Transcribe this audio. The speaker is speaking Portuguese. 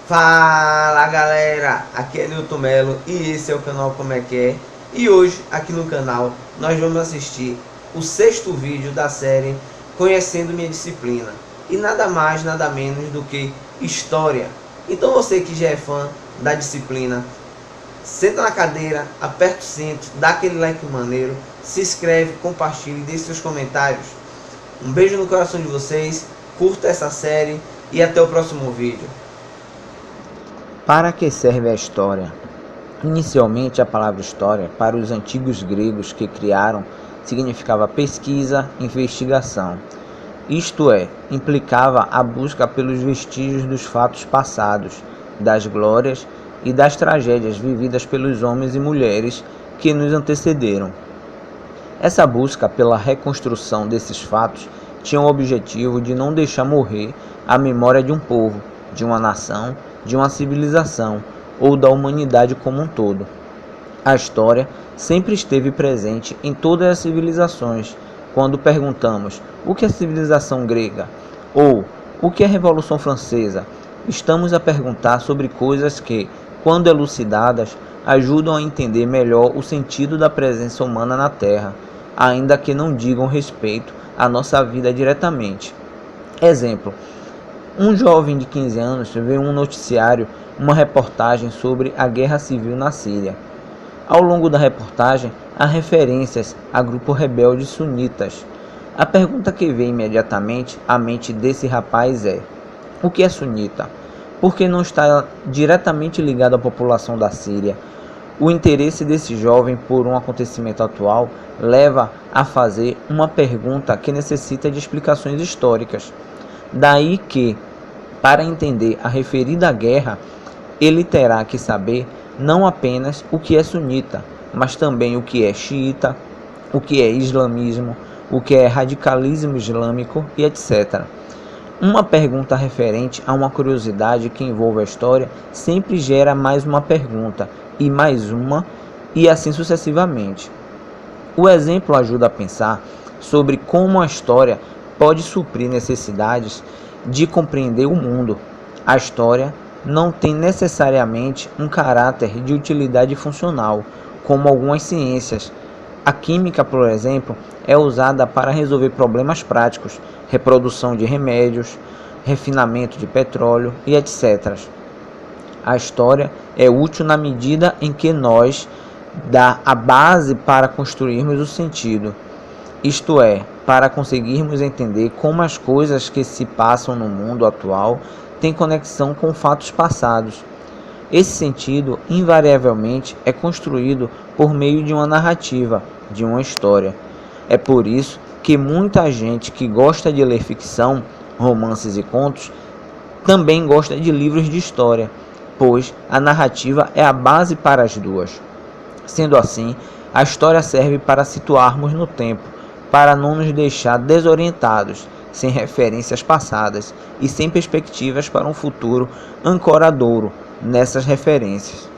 Fala galera, aqui é Nilton Melo e esse é o canal Como é que é. E hoje aqui no canal nós vamos assistir o sexto vídeo da série Conhecendo Minha Disciplina. E nada mais, nada menos do que História. Então você que já é fã da disciplina, senta na cadeira, aperta o cinto, dá aquele like maneiro, se inscreve, compartilhe, deixe seus comentários. Um beijo no coração de vocês, curta essa série e até o próximo vídeo. Para que serve a história? Inicialmente, a palavra história, para os antigos gregos que criaram, significava pesquisa, investigação. Isto é, implicava a busca pelos vestígios dos fatos passados, das glórias e das tragédias vividas pelos homens e mulheres que nos antecederam. Essa busca pela reconstrução desses fatos tinha o objetivo de não deixar morrer a memória de um povo, de uma nação, de uma civilização ou da humanidade como um todo. A história sempre esteve presente em todas as civilizações. Quando perguntamos o que é civilização grega ou o que é Revolução Francesa, estamos a perguntar sobre coisas que, quando elucidadas, ajudam a entender melhor o sentido da presença humana na Terra, ainda que não digam respeito à nossa vida diretamente. Exemplo: um jovem de 15 anos vê um noticiário, uma reportagem sobre a guerra civil na Síria. Ao longo da reportagem, há referências a grupos rebeldes sunitas. A pergunta que vem imediatamente à mente desse rapaz é: o que é sunita? Porque não está diretamente ligado à população da Síria. O interesse desse jovem por um acontecimento atual leva a fazer uma pergunta que necessita de explicações históricas. Daí que, para entender a referida guerra, ele terá que saber não apenas o que é sunita, mas também o que é xiita, o que é islamismo, o que é radicalismo islâmico e etc. Uma pergunta referente a uma curiosidade que envolve a história sempre gera mais uma pergunta, e mais uma, e assim sucessivamente. O exemplo ajuda a pensar sobre como a história pode suprir necessidades de compreender o mundo. A história não tem necessariamente um caráter de utilidade funcional, como algumas ciências. A química, por exemplo, é usada para resolver problemas práticos, reprodução de remédios, refinamento de petróleo e etc. A história é útil na medida em que nos dá a base para construirmos o sentido, isto é, para conseguirmos entender como as coisas que se passam no mundo atual têm conexão com fatos passados. Esse sentido, invariavelmente, é construído por meio de uma narrativa, de uma história. É por isso que muita gente que gosta de ler ficção, romances e contos, também gosta de livros de história, pois a narrativa é a base para as duas. Sendo assim, a história serve para situarmos no tempo, para não nos deixar desorientados, sem referências passadas e sem perspectivas para um futuro ancoradouro nessas referências.